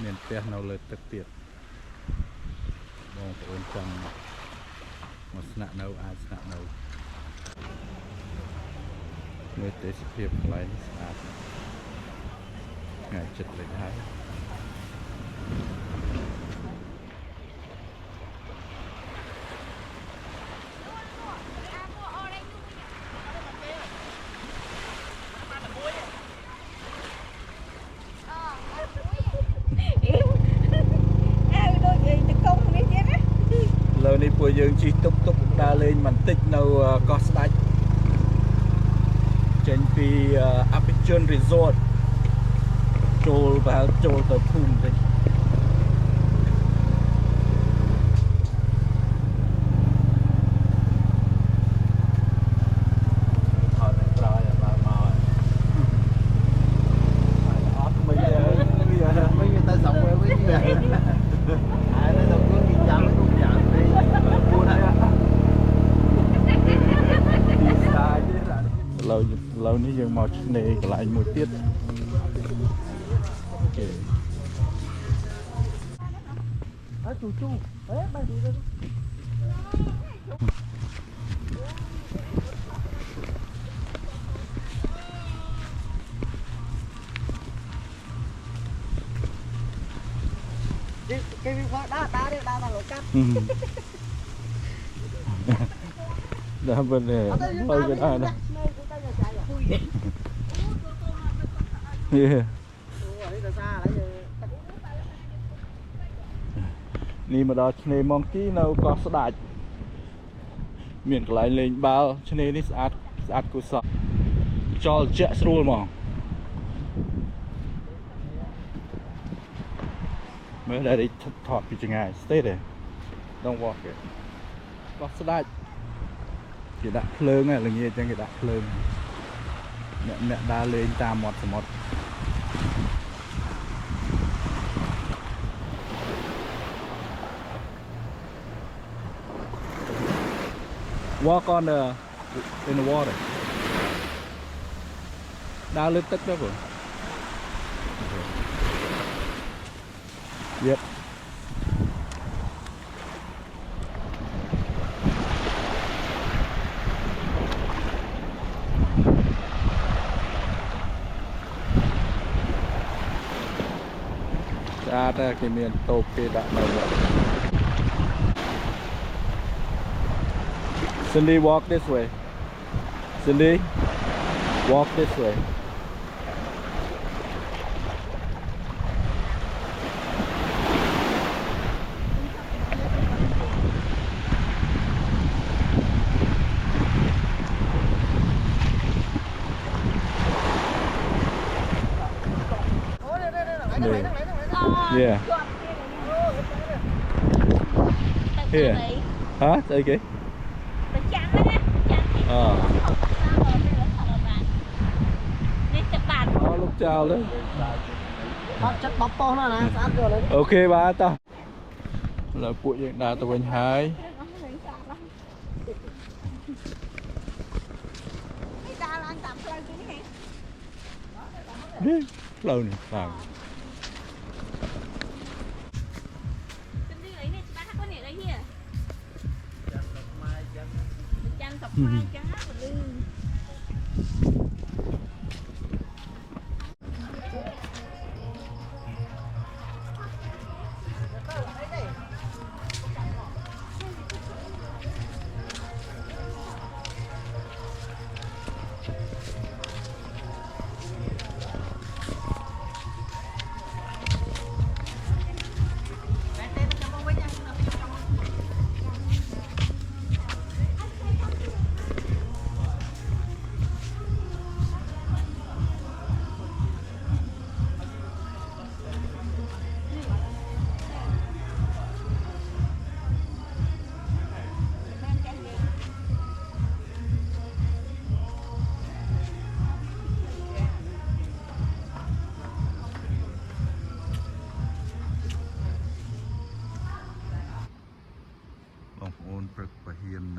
miền tây nào lời特biệtបងប្អូនចង់មកស្នាក់នៅអាចស្នាក់នៅមើលទេសភាពកន្លែងស្អាតថ្ងៃចិត្តលេចហើយលើនេះពួកយើងជិះតុកតុកដើរលេងបន្តិចនៅកោះស្ដេចចេញពី Appition Resort ចូលទៅភូមិបន្តិចឥឡូវនេះយើងមកឆ្នេរកន្លែងមួយទៀតអូខេជូហេបាយទីទៅគេវាដើរលោកកាត់ដើរbên này hơi cái này nèนี่มาดอชเนมองกี้เราก็สดายเหมือนกับไรเลยบ้าชเนนี่สะอาดกุศลจอลเจสรูลมองเมื่อได้ถอดพิจารณาสเตย์เลยต้องวอล์กเลยก็สดายchỉ đặt phơi này là như cái đặt phơi mẹ đa lên ta một walk on in the water đa lên tích đó rồi yep ra cái miền tô kia đã nổi rồi. Cindy, walk this way. Cindy, walk this way. Yeah. Here. Hả? Đây kìa. Lúc chào đấy. Chất bắp to nó nè, sát rồi đấy. Ok ba tao. Là bụi hiện đại tụi anh hái. Lâu này vàng.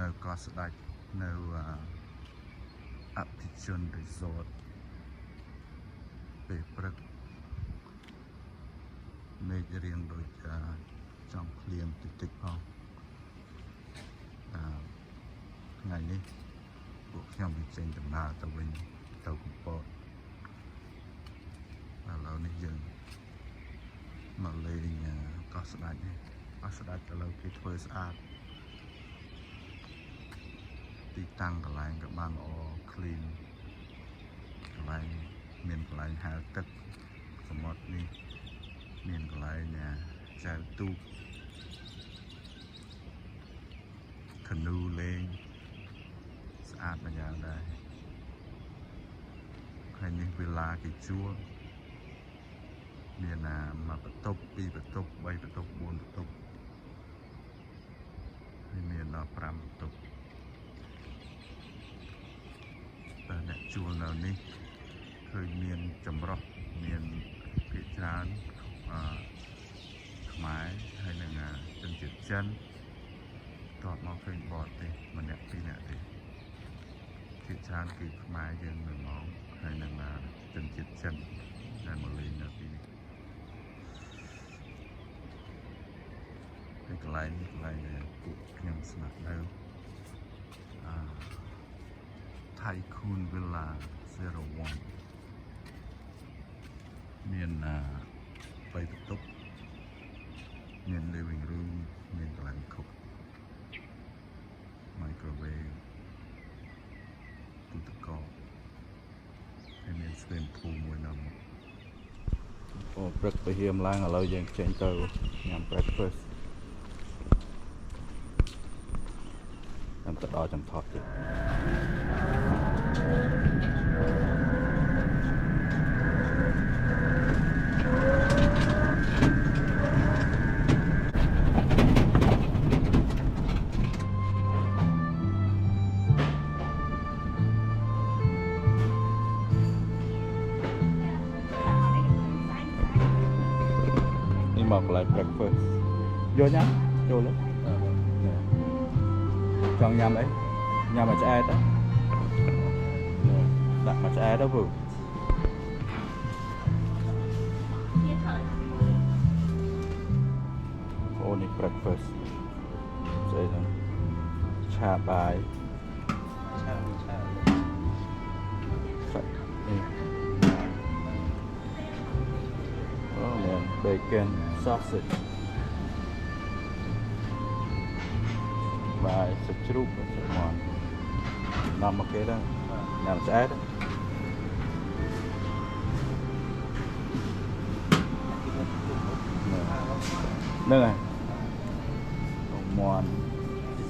នៅកោះស្ដេចនៅ Appition Resort ពេលព្រឹកមេ trong liền tích phong ngàyនេះពួកខ្ញុំវាចេញដំណើរទៅវិញទៅកំពតឥឡូវនេះយើងមកលេងកោះស្ដេចនេះកោះស្ដេចឥឡូវគេធ្វើស្អាតទីតាំងកន្លែងក៏បានល្អ clean កន្លែងមានកន្លែងហាលទឹកសមុទ្រនេះមានកន្លែងចែវទូកកានូលេងស្អាតម្យ៉ាងដែរហើយនេះវេលាគេជួលមានមួយបន្ទប់ពីរបន្ទប់3បន្ទប់4បន្ទប់ហើយមានដល់5បន្ទប់តែអ្នកជួលនៅនេះឃើញមានចម្រុះមានភាគច្រើនខ្មែរហើយនឹងជនជាតិចិនតបមកឃើញបរទេសម្នាក់ពីរនាក់ទេភាគច្រើនគឺខ្មែរយើងនៅមកហើយនឹងជនជាតិចិនដែលមកលេងនៅទីនេះហើយកន្លែងនេះកន្លែងពួកខ្ញុំស្នាក់នៅTycoon Villa 01មាន3បន្ទប់មាន living room មានកន្លែងខុក microwave ទូទឹកកកហើយមាន swimming pool មួយនៅមុខអូព្រឹកទៅហៀមឡើងឥឡូវយើងចេញទៅញ៉ាំ breakfast ទៅដល់ចំថប់ទៀតមកកន្លែង breakfast យកញ៉ាំចូលចង់ញ៉ាំអីញ៉ាំមកឆ្អែតដាក់មកឆ្អែតទៅពូអូនេះ breakfast ស្អីហ្នឹងឆាបាយឆានេះអូមាន bacon sausage បាយសាច់ជ្រូកសាច់មាន់នាំមកគេដែរញ៉ាំឆ្អែតហ្នឹងហើយមាន់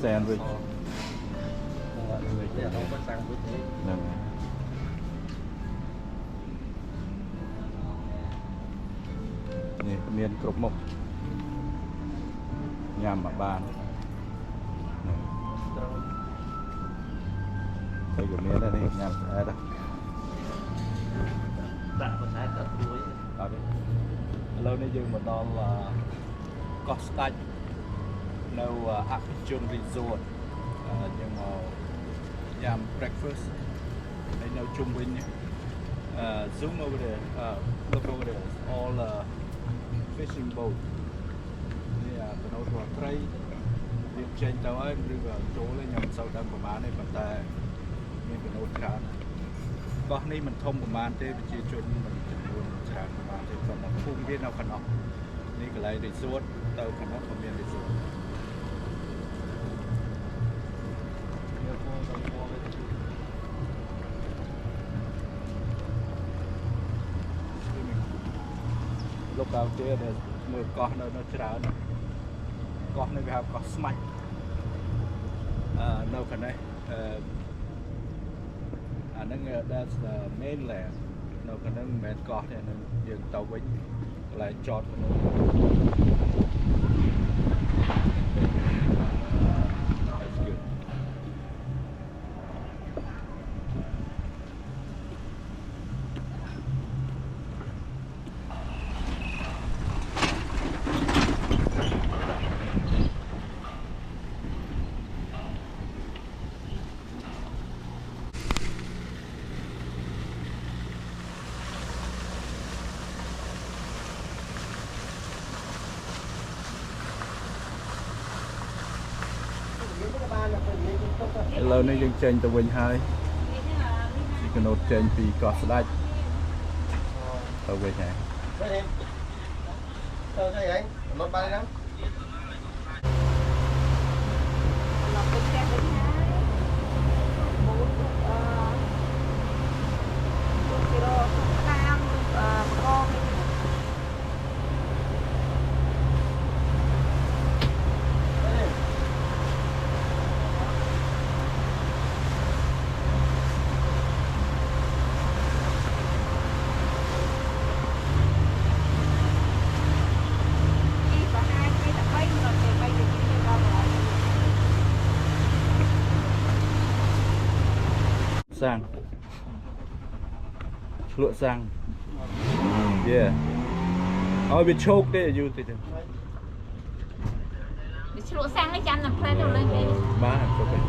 sandwich ហ្នឹងនេះមានគ្រប់មុខញ៉ាំមកបានហើយក៏មានដែរនេះញ៉ាំស្អែតដាក់បន្ថែមទៅទួយអត់ទេឥឡូវនេះយើងមកដល់កោះស្ដេចនៅអភិជន Resort យើងមកញ៉ាំ breakfast ហើយនៅជុំវិញzoom over there look over there all fishing boat នេះបណោតរត់ត្រីវាចេញទៅហើយឬក៏ចូលហើយខ្ញុំមិនសូវដឹងប្រហែលទេប៉ុន្តែមានបណោតច្រើនកោះនេះមិនធំប្រហែលទេប្រជាជនមិនចំនួនច្រើនប្រហែលទេប៉ុន្តែភូមិវានៅខាងនោះនេះកន្លែង resort ទៅខាងនោះក៏មាន resort look out there ដែលមើលកោះនៅច្រើនកោះនេះគេហៅកោះស្មាច់នៅខាងនេះអាហ្នឹង that's the mainland នៅខាងហ្នឹងមិនមែនកោះទេហ្នឹងយើងទៅវិញកន្លែងចតមនុស្ស ឥឡូវនេះយើងចេញទៅវិញហើយកណូតចេញពីកោះស្ដេចទៅវិញហើយ Thôi thấy anh, lót ba đi đâu? Lọt bên xe bên hai 4 kilo tam con sang lụa sang yeah ôi bị chốt đấy you thì lụa sang lấy chanh làm phê rồi lên đi ba làm chốt đấy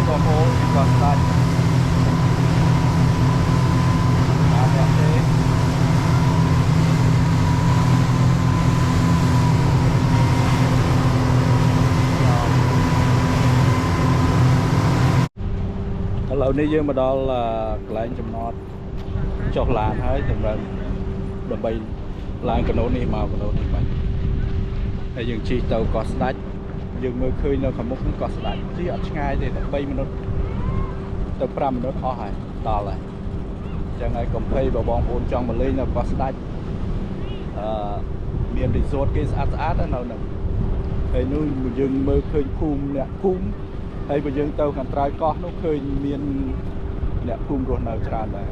còn phố thì còn đây đẹp thế lâu nay dương mà đó là lại chấm nót cho làn hết thì là đầm bay làn cái nốt này màu cái nốt này vậy hay dương chi tàu có slide dương mơ khơi nó không muốn có slide chỉ ở ngay thì bay mình nó tập pram nó khó hại to lại chẳng ai cầm phay vào bóng ôn trong mà lên là có slide miền resort cái át đó nào nè hay nuôi dương mơ khơi khum nè khum hay bây giờ tàu cần trai có nó khơi miền nè khum rồi nào tràn này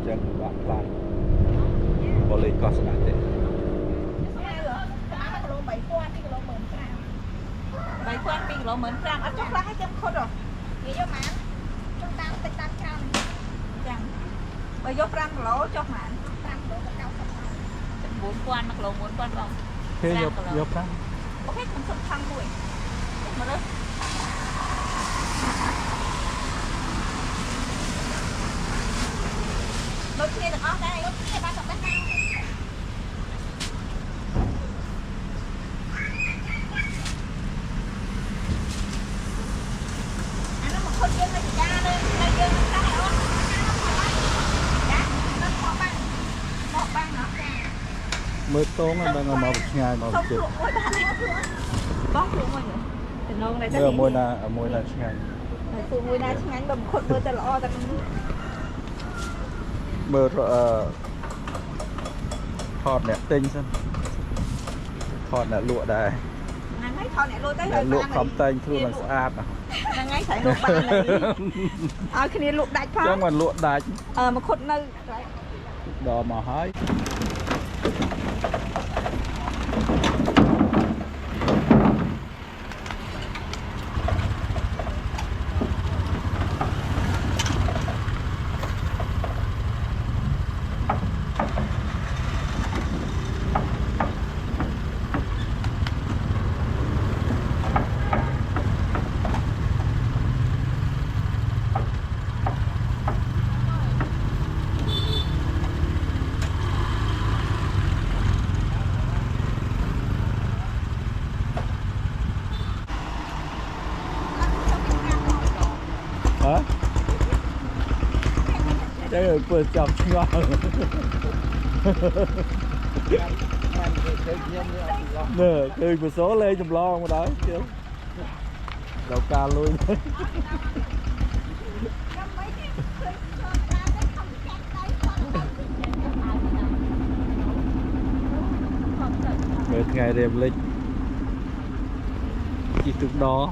chẳng bạn lại có lấy có slide thế 3,2 kg 15,000 អត់ចុះខ្លះឲ្យចាំខុតហ៎និយាយយកម៉ានចុះតាមតិចតាមច្រើនចឹងបើយក5 kg ចុះម៉ាន5 kg ទៅ90 4,000 1 kg 4,000បង thếយកប្រាំ អូខេខ្ញុំសុំថងមួយមើលទៅដូចគ្នាទាំងអស់ដែរដូចគ្នាបានតែបានmới tốn là đang màu ngày màu chụp bóc luôn mọi người từ nông này ở môi là ngày phụ môi na ngắn bầm khôn mưa ta lo ta mơ thọt nè tinh xem thọt nè lụa đài ngay thọt nè lụa tới lụa khóm tinh thu bằng sáp à ngay phải lụa ban này khi này lụa đạch phá trong còn lụa đạch mà khôn nơi đò mà hái hả? Chắc là vừa chọc ngon nè, cười một số lên chùm lo mà đó chứ đầu ca luôn một ngày đêm lịch chỉ trước đó